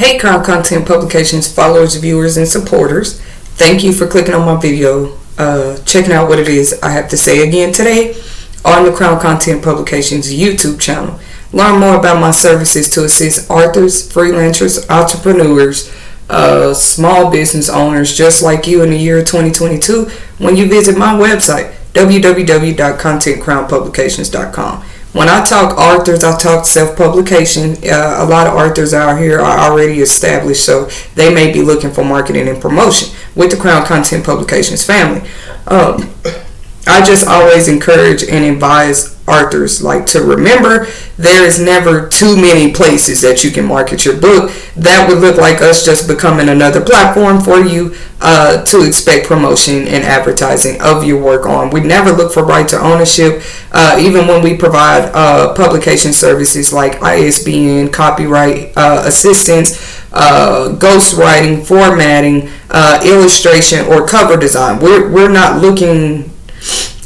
Hey Crown Content Publications followers, viewers, and supporters. Thank you for clicking on my video, checking out what it is I have to say again today on the Crown Content Publications YouTube channel. Learn more about my services to assist authors, freelancers, entrepreneurs, small business owners just like you in the year 2022 when you visit my website, www.contentcrownpublications.com. When I talk authors, I talk self-publication. A lot of authors out here are already established, so they may be looking for marketing and promotion with the Crown Content Publications family. I just always encourage and advise authors to remember there is never too many places that you can market your book. That would look like us just becoming another platform for you to expect promotion and advertising of your work on. We never look for right to ownership, even when we provide publication services like ISBN, copyright assistance, ghostwriting, formatting, illustration, or cover design. We're not looking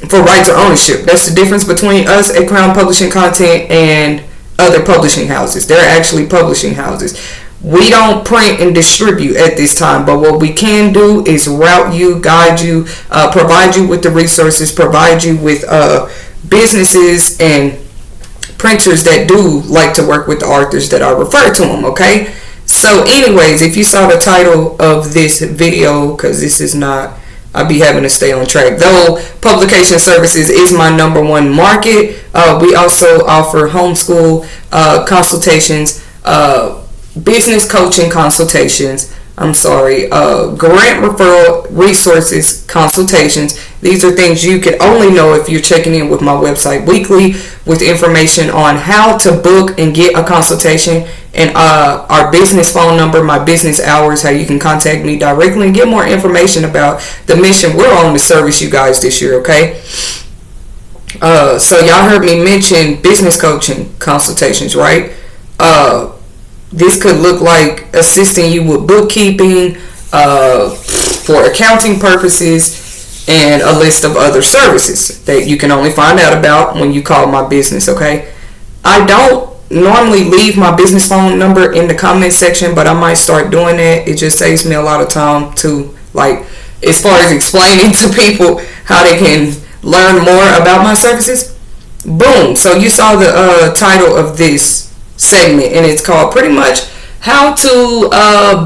for rights or ownership. That's the difference between us at Crown Publishing Content and other publishing houses. They're actually publishing houses. We don't print and distribute at this time, but what we can do is route you, guide you, provide you with the resources, provide you with businesses and printers that do like to work with the authors that I refer to them, okay? So anyways, if you saw the title of this video, because this is not, I'll be having to stay on track. Though publication services is my number one market, we also offer homeschool consultations, business coaching consultations, grant referral, resources consultations. These are things you can only know if you're checking in with my website weekly with information on how to book and get a consultation, and our business phone number, my business hours, how you can contact me directly and get more information about the mission we're on to service you guys this year, okay? So y'all heard me mention business coaching consultations, right? This could look like assisting you with bookkeeping, for accounting purposes, and a list of other services that you can only find out about when you call my business, okay? I don't normally leave my business phone number in the comment section, but I might start doing that. It just saves me a lot of time to, as far as explaining to people how they can learn more about my services. Boom. So you saw the title of this segment, and it's called pretty much how to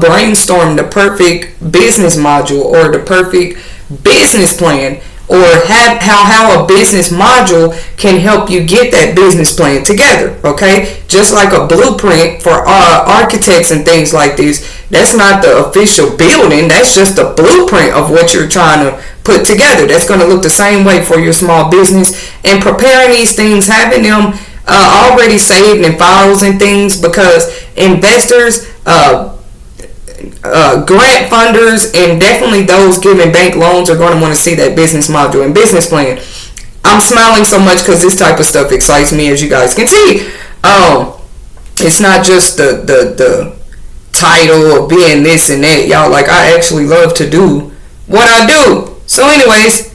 brainstorm the perfect business module or the perfect business plan, or how a business module can help you get that business plan together, okay? Just like a blueprint for architects and things like this, that's not the official building, that's just a blueprint of what you're trying to put together. That's going to look the same way for your small business. And preparing these things, having them already saved in files and things, because investors, grant funders, and definitely those giving bank loans are going to want to see that business module and business plan. I'm smiling so much because this type of stuff excites me, as you guys can see. It's not just the title of being this and that, y'all. I actually love to do what I do. So anyways,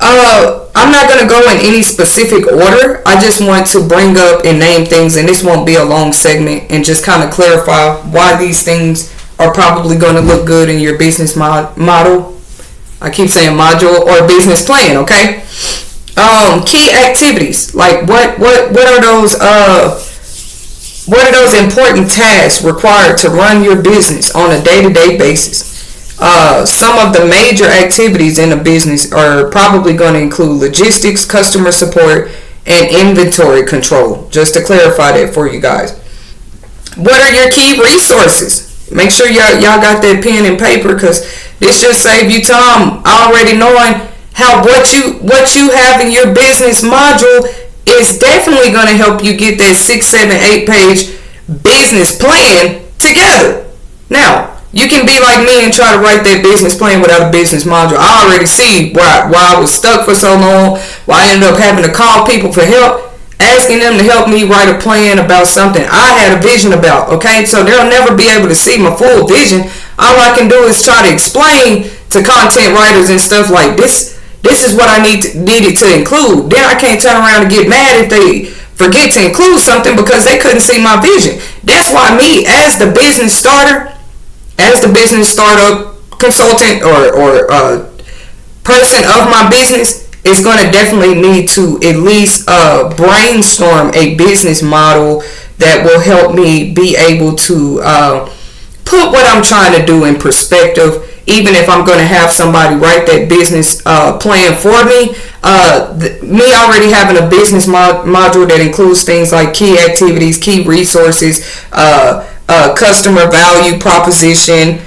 I'm not going to go in any specific order. I just want to bring up and name things, and this won't be a long segment, and just kind of clarify why these things are probably going to look good in your business model. I keep saying module or business plan, okay? Key activities, what are those important tasks required to run your business on a day-to-day basis? Some of the major activities in a business are probably going to include logistics, customer support, and inventory control. Just to clarify that for you guys. What are your key resources? Make sure y'all got that pen and paper, because this just save you time already knowing what you have in your business module is definitely going to help you get that 6, 7, 8 page business plan together. Now, you can be like me and try to write that business plan without a business module. I already see why I was stuck for so long, why I ended up having to call people for help, asking them to help me write a plan about something I had a vision about, okay? So they'll never be able to see my full vision. All I can do is try to explain to content writers and stuff like this is what I needed to include. Then I can't turn around and get mad if they forget to include something because they couldn't see my vision. That's why me, as the business starter, as the business startup consultant or person of my business, is going to definitely need to at least brainstorm a business model that will help me be able to put what I'm trying to do in perspective. Even if I'm going to have somebody write that business plan for me, me already having a business module that includes things like key activities, key resources, customer value proposition,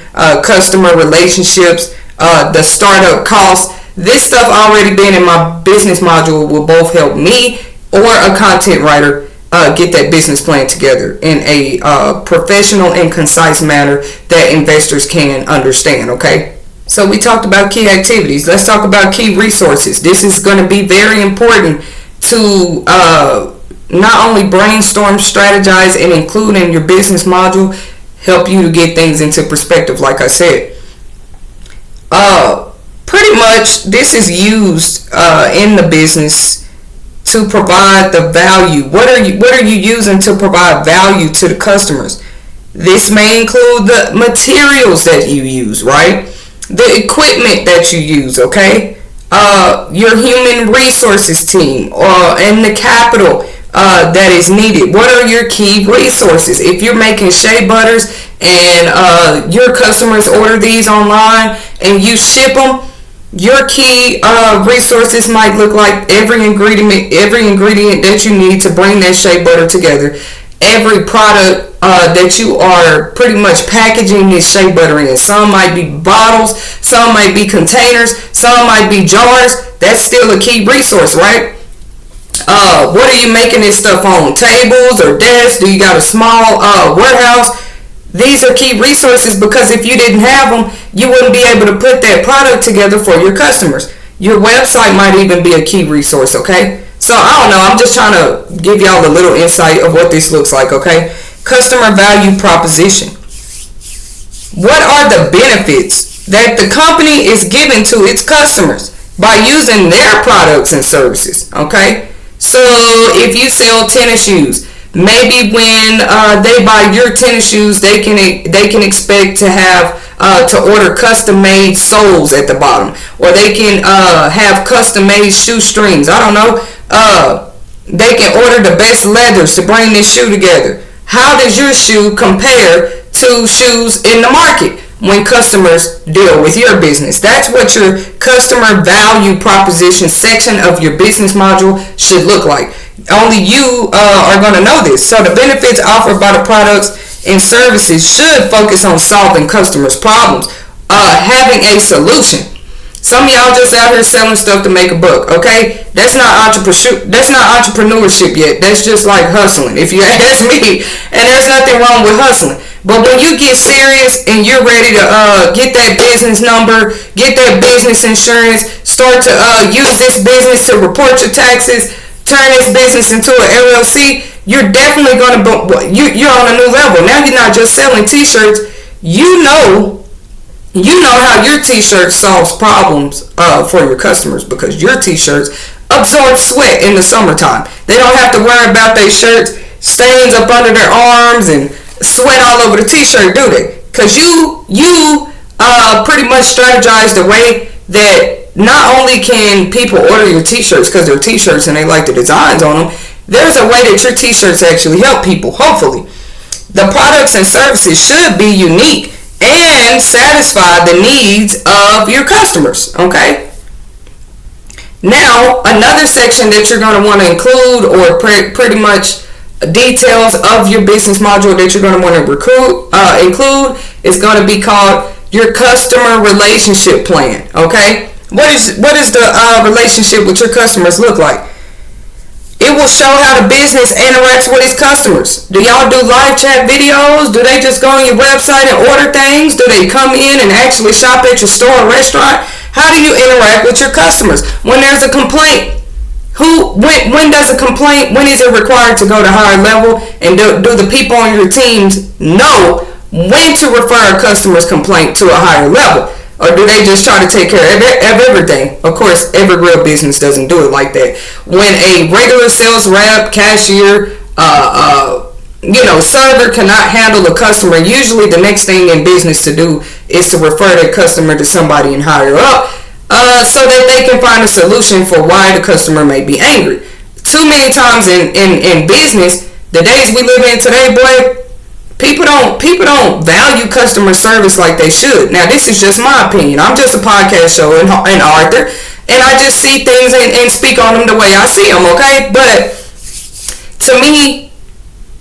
customer relationships, the startup costs. This stuff already been in my business module will both help me or a content writer get that business plan together in a professional and concise manner that investors can understand, okay? So we talked about key activities. Let's talk about key resources. This is going to be very important to not only brainstorm, strategize, and include in your business module, help you to get things into perspective, like I said. Pretty much this is used in the business to provide the value. What are you using to provide value to the customers? This may include the materials that you use, right? The equipment that you use, okay? Your human resources team and the capital that is needed. What are your key resources? If you're making shea butters and your customers order these online and you ship them, your key resources might look like every ingredient that you need to bring that shea butter together. Every product that you are pretty much packaging this shea butter in. Some might be bottles, some might be containers, some might be jars. That's still a key resource, right? What are you making this stuff on? Tables or desks? Do you got a small warehouse? These are key resources because if you didn't have them, you wouldn't be able to put that product together for your customers. Your website might even be a key resource, okay? So I don't know, I'm just trying to give y'all a little insight of what this looks like, okay? Customer value proposition. What are the benefits that the company is giving to its customers by using their products and services, okay? So if you sell tennis shoes, maybe when they buy your tennis shoes, they can expect to have to order custom-made soles at the bottom, or they can have custom-made shoestrings. I don't know. They can order the best leathers to bring this shoe together. How does your shoe compare to shoes in the market when customers deal with your business? That's what your customer value proposition section of your business module should look like. Only you are going to know this. So the benefits offered by the products and services should focus on solving customers' problems, having a solution. Some of y'all just out here selling stuff to make a buck, okay? That's not entrepreneurship yet. That's just like hustling, if you ask me. And there's nothing wrong with hustling. But when you get serious and you're ready to get that business number, get that business insurance, start to use this business to report your taxes, turn this business into an LLC, you're definitely going to you're on a new level. Now you're not just selling t-shirts. You know how your t-shirt solves problems for your customers, because your t-shirts absorb sweat in the summertime. They don't have to worry about their shirts stains up under their arms and sweat all over the t-shirt, do they? Because you pretty much strategize the way that not only can people order your t-shirts because they're t-shirts and they like the designs on them, there's a way that your t-shirts actually help people, hopefully. The products and services should be unique and satisfy the needs of your customers, okay? Now, another section that you're going to want to include, or pretty much details of your business module that you're going to want to include, is going to be called your customer relationship plan, okay? What is the relationship with your customers look like? It will show how the business interacts with its customers. Do y'all do live chat videos? Do they just go on your website and order things? Do they come in and actually shop at your store or restaurant? How do you interact with your customers? When there's a complaint, when is it required to go to higher level? And do the people on your teams know when to refer a customer's complaint to a higher level? Or do they just try to take care of everything? Of course, every real business doesn't do it like that. When a regular sales rep, cashier, server cannot handle a customer, usually the next thing in business to do is to refer that customer to somebody and higher up, so that they can find a solution for why the customer may be angry. Too many times in business, the days we live in today, boy, people don't value customer service like they should. Now, this is just my opinion. I'm just a podcast show and author, and I just see things and speak on them the way I see them, okay? But to me,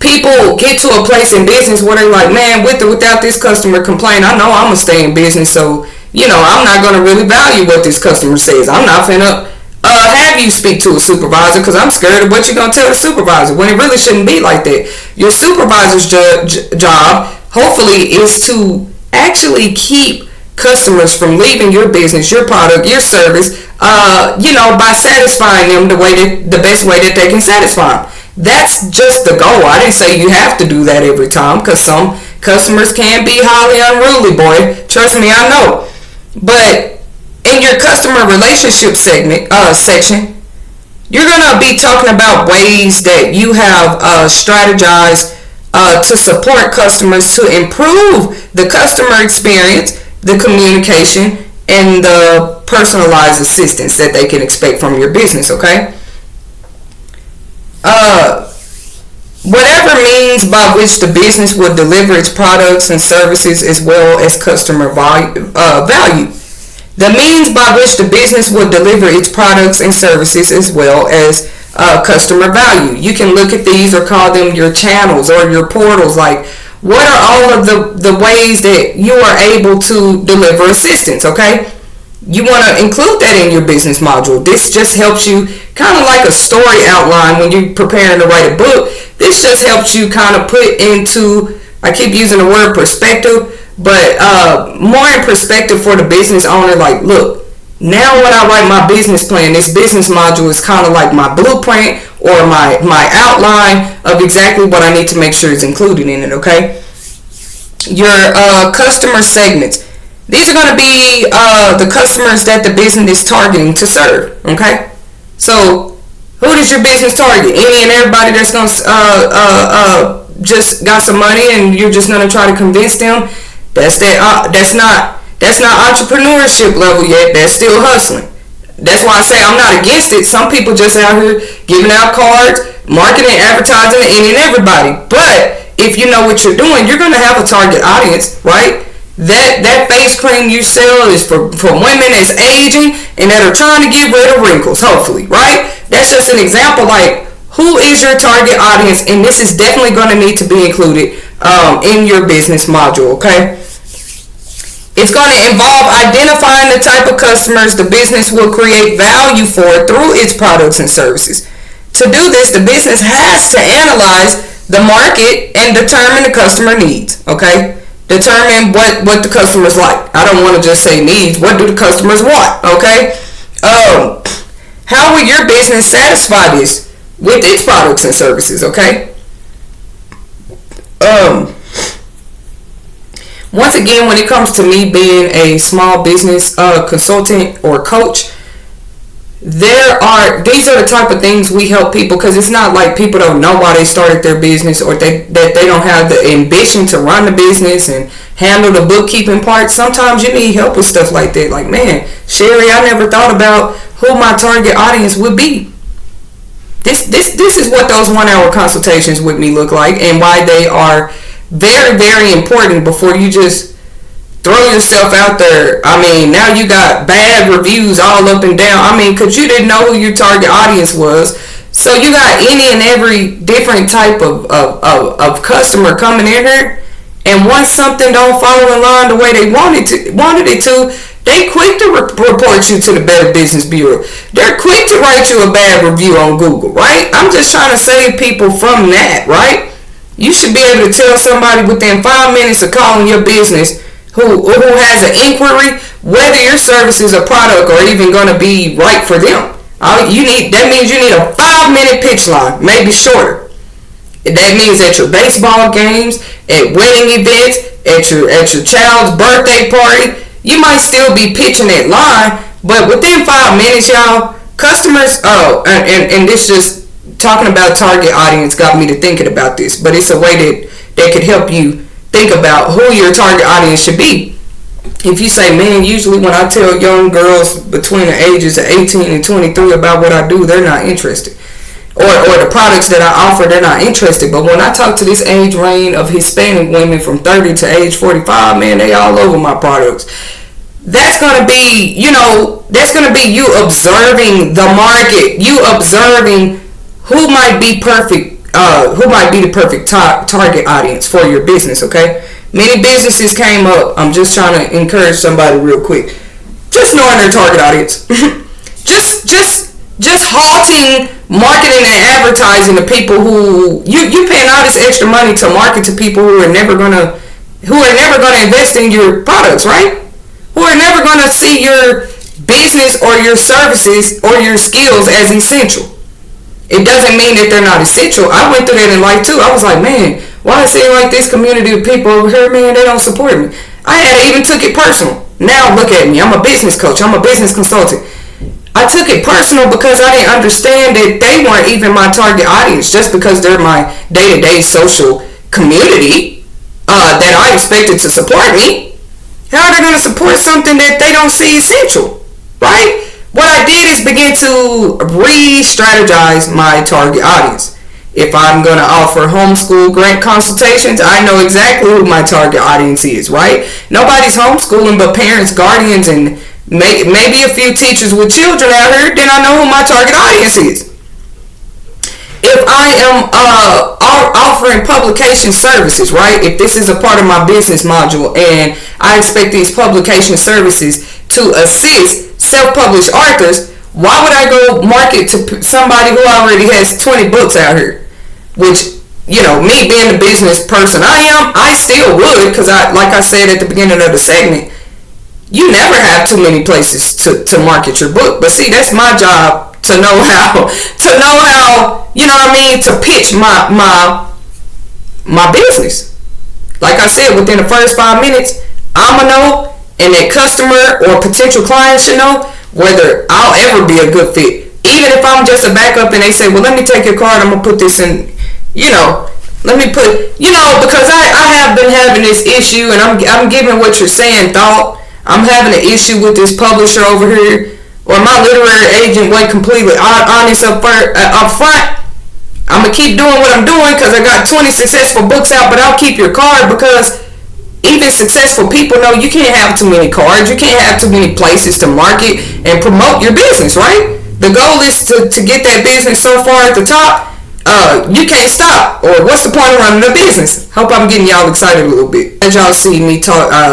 people get to a place in business where they're like, man, with or without this customer complaint, I know I'm going to stay in business, so, I'm not going to really value what this customer says. I'm not finna have you speak to a supervisor because I'm scared of what you're going to tell the supervisor, when it really shouldn't be like that. Your supervisor's job, hopefully, is to actually keep customers from leaving your business, your product, your service, by satisfying them the best way that they can satisfy them. That's just the goal. I didn't say you have to do that every time, because some customers can be highly unruly, boy. Trust me, I know. But in your customer relationship section, you're going to be talking about ways that you have strategized to support customers to improve the customer experience, the communication, and the personalized assistance that they can expect from your business, okay? Whatever means by which the business will deliver its products and services as well as customer value. The means by which the business will deliver its products and services as well as customer value. You can look at these or call them your channels or your portals. Like, what are all of the ways that you are able to deliver assistance, okay? You want to include that in your business module. This just helps you, kind of like a story outline when you're preparing to write a book. This just helps you kind of put into, I keep using the word perspective, but more in perspective for the business owner. Like, look, now when I write my business plan, this business module is kind of like my blueprint or my outline of exactly what I need to make sure is included in it, okay? Your customer segments. These are going to be the customers that the business is targeting to serve, okay? So, who does your business target? Any and everybody that's going to just got some money and you're just going to try to convince them? That's not entrepreneurship level yet. That's still hustling. That's why I say I'm not against it. Some people just out here giving out cards, marketing, advertising to any and everybody. But if you know what you're doing, you're going to have a target audience, right? That face cream you sell is for women that's aging and that are trying to get rid of wrinkles, hopefully, right? That's just an example. Like, who is your target audience? And this is definitely going to need to be included in your business module, okay? It's going to involve identifying the type of customers the business will create value for through its products and services. To do this, the business has to analyze the market and determine the customer needs, okay? Determine what the customers like. I don't want to just say needs. What do the customers want, okay? How will your business satisfy this with its products and services, okay? Once again, when it comes to me being a small business consultant or coach, these are the type of things we help people, because it's not like people don't know why they started their business, or that they don't have the ambition to run the business and handle the bookkeeping part. Sometimes you need help with stuff like that. Like, man, Sherry, I never thought about who my target audience would be. This is what those 1-hour consultations with me look like, and why they are very, very important before you just throw yourself out there. I mean, now you got bad reviews all up and down. I mean, because you didn't know who your target audience was. So you got any and every different type of customer coming in here. And once something don't fall in line the way they wanted it to, they quick to report you to the Better Business Bureau. They're quick to write you a bad review on Google, right? I'm just trying to save people from that, right? You should be able to tell somebody within 5 minutes of calling your business who has an inquiry whether your services or product are even going to be right for them. That means you need a 5-minute pitch line, maybe shorter. That means at your baseball games, at wedding events, at your child's birthday party, You might still be pitching that line, but within 5 minutes, y'all, customers, and this just talking about target audience got me to thinking about this, but it's a way that could help you think about who your target audience should be. If you say, man, usually when I tell young girls between the ages of 18 and 23 about what I do, they're not interested. Or the products that I offer, they're not interested. But when I talk to this age range of Hispanic women from 30 to age 45, man, they all over my products. That's going to be, that's going to be you observing the market, you observing who might be perfect, who might be the perfect target audience for your business, okay? Many businesses came up. I'm just trying to encourage somebody real quick. Just knowing their target audience. just halting marketing and advertising to people who you paying all this extra money to market to people who are never gonna invest in your products, right? Who are never gonna see your business or your services or your skills as essential. It doesn't mean that they're not essential. I went through that in life too. I was like, man, why it seem like this community of people over here, man, they don't support me. I even took it personal. Now look at me. I'm a business coach. I'm a business consultant. I took it personal because I didn't understand that they weren't even my target audience just because they're my day-to-day social community that I expected to support me. How are they going to support something that they don't see essential, right? What I did is begin to re-strategize my target audience. If I'm going to offer homeschool grant consultations, I know exactly who my target audience is, right? Nobody's homeschooling but parents, guardians, and maybe a few teachers with children out here. Then I know who my target audience is. If I am offering publication services, right? If this is a part of my business module and I expect these publication services to assist self-published authors, why would I go market to somebody who already has 20 books out here? Which, me being the business person I still would, because like I said at the beginning of the segment, you never have too many places to market your book. But see, that's my job to know how, to pitch my business. Like I said, within the first 5 minutes, I'ma know, and that customer or potential client should know whether I'll ever be a good fit. Even if I'm just a backup and they say, well, let me take your card, I'm going to put this in, let me put, because I have been having this issue, and I'm giving what you're saying thought. I'm having an issue with this publisher over here, or my literary agent went completely honest up front. I'm going to keep doing what I'm doing because I got 20 successful books out, but I'll keep your card because even successful people know you can't have too many cards. You can't have too many places to market and promote your business, right? The goal is to get that business so far at the top, you can't stop. Or what's the point of running a business? Hope I'm getting y'all excited a little bit. As y'all see me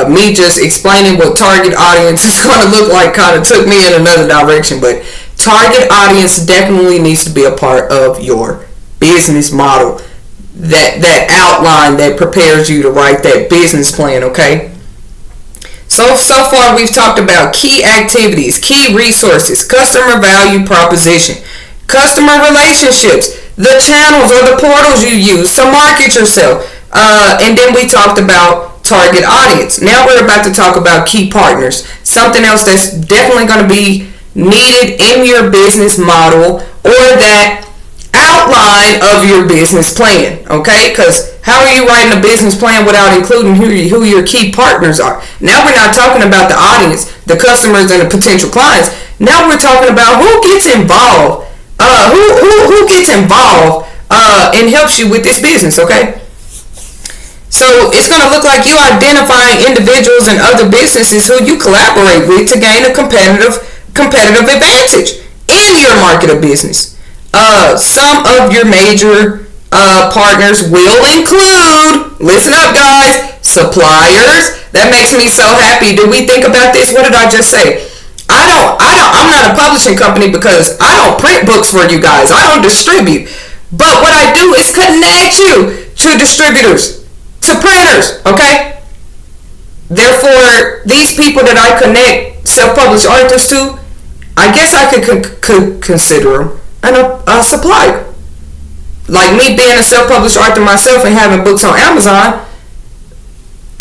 me just explaining what target audience is going to look like kind of took me in another direction. But target audience definitely needs to be a part of your business model. That outline that prepares you to write that business plan, okay? So far we've talked about key activities, key resources, customer value proposition, customer relationships, the channels or the portals you use to market yourself, and then we talked about target audience. Now we're about to talk about key partners, something else that's definitely going to be needed in your business model or that outline of your business plan, okay? Because how are you writing a business plan without including who your key partners are? Now we're not talking about the audience, the customers, and the potential clients. Now we're talking about who gets involved, who gets involved and helps you with this business, okay? So it's going to look like you identifying individuals and other businesses who you collaborate with to gain a competitive advantage in your market of business. Some of your major partners will include, listen up guys, suppliers. That makes me so happy. Did we think about this? What did I just say? I'm not a publishing company because I don't print books for you guys. I don't distribute. But what I do is connect you to distributors, to printers, okay? Therefore, these people that I connect self-published authors to, I guess I could consider them a supplier. Like me being a self-published author myself and having books on Amazon,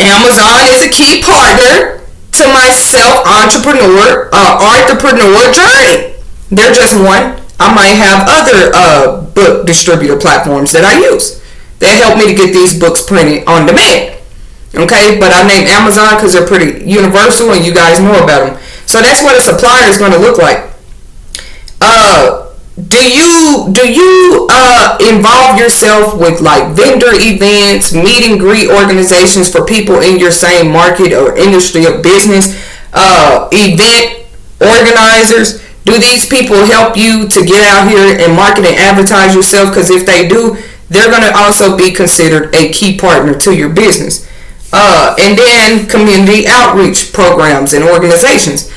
Amazon is a key partner to my self-entrepreneur, entrepreneur journey. They're just one. I might have other book distributor platforms that I use that help me to get these books printed on demand. Okay, but I named Amazon because they're pretty universal and you guys know about them. So that's what a supplier is going to look like. Do you involve yourself with like vendor events, meet and greet organizations for people in your same market or industry of business, event organizers? Do these people help you to get out here and market and advertise yourself? Because if they do, they're going to also be considered a key partner to your business. And then community outreach programs and organizations.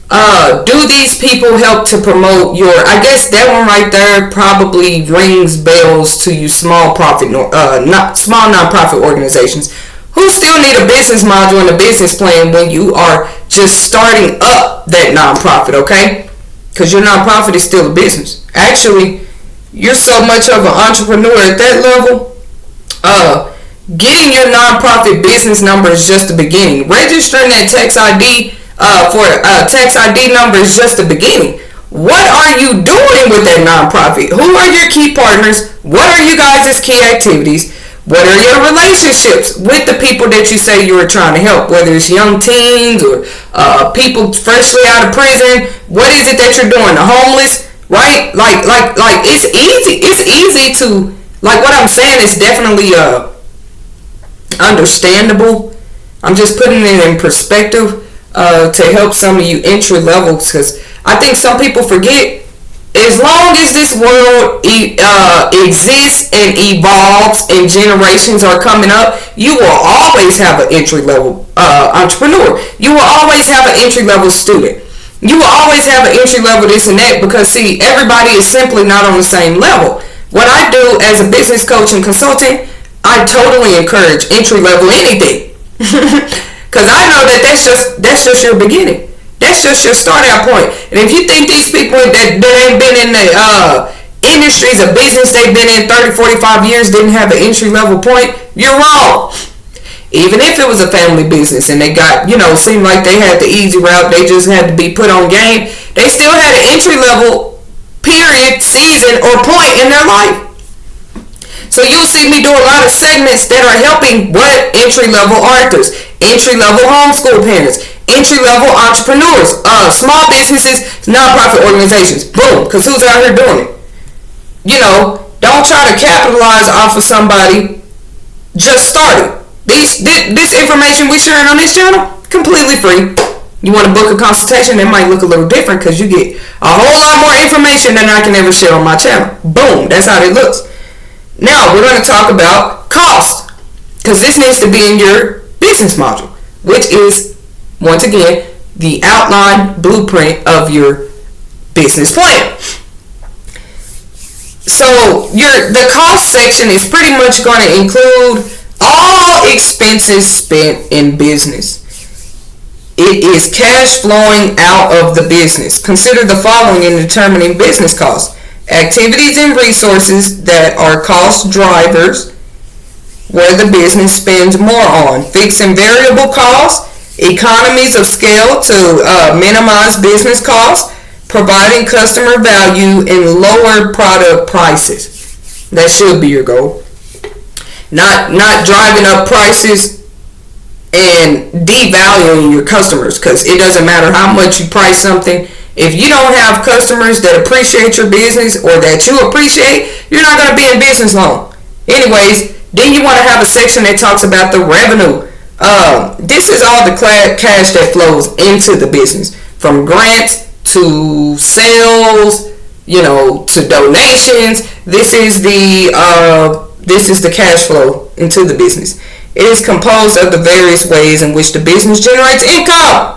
Do these people help to promote your, I guess that one right there probably rings bells to you small nonprofit organizations who still need a business module and a business plan when you are just starting up that nonprofit, okay? Because your nonprofit is still a business. Actually, you're so much of an entrepreneur at that level. Getting your nonprofit business number is just the beginning. Registering that tax ID for tax ID number is just the beginning. What are you doing with that nonprofit? Who are your key partners? What are you guys' key activities? What are your relationships with the people that you say you are trying to help? Whether it's young teens or people freshly out of prison. What is it that you're doing? The homeless, right? Like it's easy. It's easy to, like, what I'm saying is definitely understandable. I'm just putting it in perspective to help some of you entry levels, because I think some people forget, as long as this world exists and evolves and generations are coming up, you will always have an entry level entrepreneur. You will always have an entry level student. You will always have an entry level this and that, because see, everybody is simply not on the same level. What I do as a business coach and consultant, I totally encourage entry level anything, because I know that that's just your beginning. That's just your start out point. And if you think these people that ain't been in the industries of business they've been in 30, 45 years didn't have an entry level point, you're wrong. Even if it was a family business and they got, seemed like they had the easy route, they just had to be put on game, they still had an entry level period, season, or point in their life. So you'll see me do a lot of segments that are helping what? Entry-level authors, entry-level homeschool parents, entry-level entrepreneurs, small businesses, nonprofit organizations. Boom, because who's out here doing it? Don't try to capitalize off of somebody just starting. This information we sharing on this channel, completely free. You want to book a consultation, that might look a little different because you get a whole lot more information than I can ever share on my channel. Boom, that's how it looks. Now, we're going to talk about cost, because this needs to be in your business module, which is, once again, the outline blueprint of your business plan. So, the cost section is pretty much going to include all expenses spent in business. It is cash flowing out of the business. Consider the following in determining business costs. Activities and resources that are cost drivers, where the business spends more on. Fixed and variable costs, economies of scale to minimize business costs, providing customer value and lower product prices. That should be your goal. Not driving up prices and devaluing your customers, because it doesn't matter how much you price something. If you don't have customers that appreciate your business or that you appreciate, you're not going to be in business long. Anyways, then you want to have a section that talks about the revenue. This is all the cash that flows into the business, from grants to sales, to donations. This is the cash flow into the business. It is composed of the various ways in which the business generates income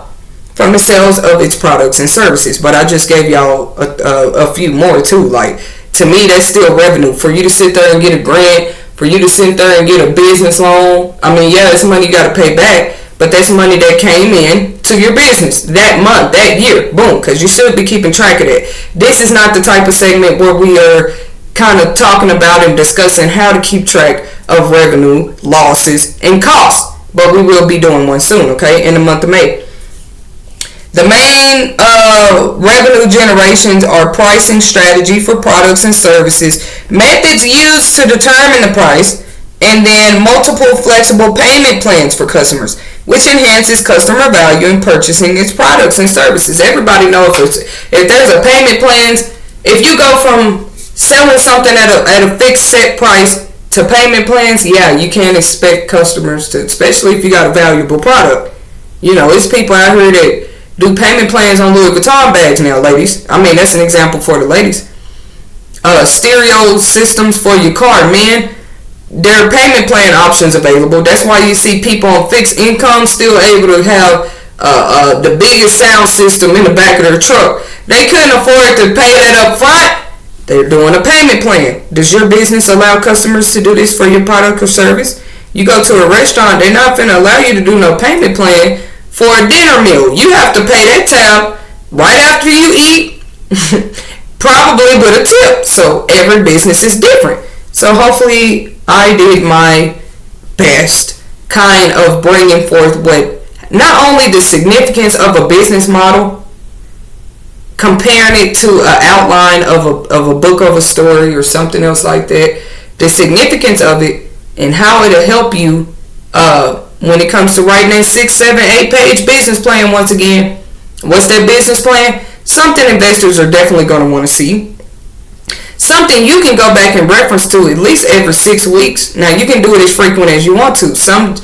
from the sales of its products and services. But I just gave y'all a few more too. Like, to me, that's still revenue. For you to sit there and get a grant, for you to sit there and get a business loan, I mean, yeah, it's money you got to pay back, but that's money that came in to your business that month, that year, boom, because you should be keeping track of that. This is not the type of segment where we are kind of talking about and discussing how to keep track of revenue, losses, and costs. but we will be doing one soon, okay, in the month of May. The main revenue generations are pricing strategy for products and services, methods used to determine the price, and then multiple flexible payment plans for customers, which enhances customer value in purchasing its products and services. Everybody knows if there's a payment plans, if you go from selling something at a fixed set price to payment plans, yeah, you can't expect customers to, especially if you got a valuable product. You know, it's people out here that do payment plans on Louis Vuitton bags now, ladies. I mean, that's an example for the ladies. Stereo systems for your car, men. There are payment plan options available. That's why you see people on fixed income still able to have the biggest sound system in the back of their truck. They couldn't afford to pay that up front. They're doing a payment plan. Does your business allow customers to do this for your product or service? You go to a restaurant, they're not going to allow you to do no payment plan for a dinner meal. You have to pay that tab right after you eat, probably with a tip. So every business is different. So hopefully I did my best kind of bringing forth what, not only the significance of a business model, comparing it to an outline of a book of a story or something else like that, the significance of it and how it'll help you when it comes to writing that 6, 7, 8 page business plan. Once again, what's that business plan? Something investors are definitely going to want to see. Something you can go back and reference to at least every 6 weeks. Now you can do it as frequent as you want to. Some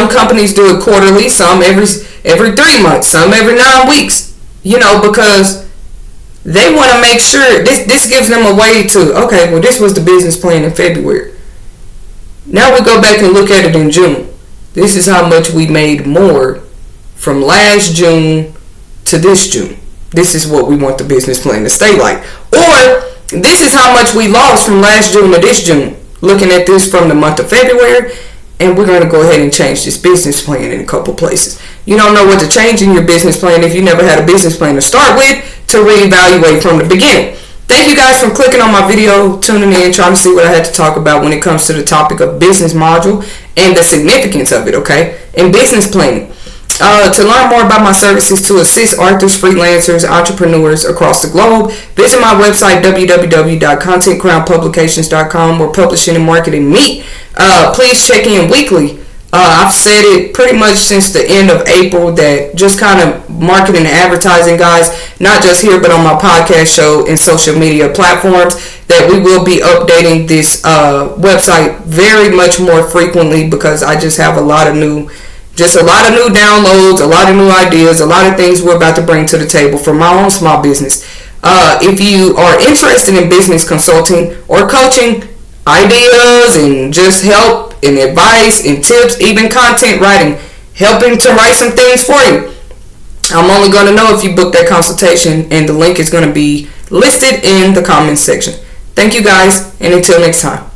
companies do it quarterly, some every 3 months, some every 9 weeks. You know, because they want to make sure this gives them a way to, okay, well, this was the business plan in February. Now we go back and look at it in June. This is how much we made more from last June to this June. This is what we want the business plan to stay like. Or this is how much we lost from last June to this June. Looking at this from the month of February, and we're going to go ahead and change this business plan in a couple places. You don't know what to change in your business plan if you never had a business plan to start with, to reevaluate from the beginning. Thank you guys for clicking on my video, tuning in, trying to see what I had to talk about when it comes to the topic of business module and the significance of it, okay, and business planning. To learn more about my services to assist authors, freelancers, entrepreneurs across the globe, visit my website, www.contentcrownpublications.com, where publishing and marketing meet. Please check in weekly. I've said it pretty much since the end of April that just kind of marketing and advertising, guys, not just here but on my podcast show and social media platforms, that we will be updating this website very much more frequently, because I just have a lot of new downloads, a lot of new ideas, a lot of things we're about to bring to the table for my own small business. If you are interested in business consulting or coaching, ideas and just help and advice and tips, even content writing, helping to write some things for you, I'm only going to know if you book that consultation, and the link is going to be listed in the comments section. Thank you guys, and until next time.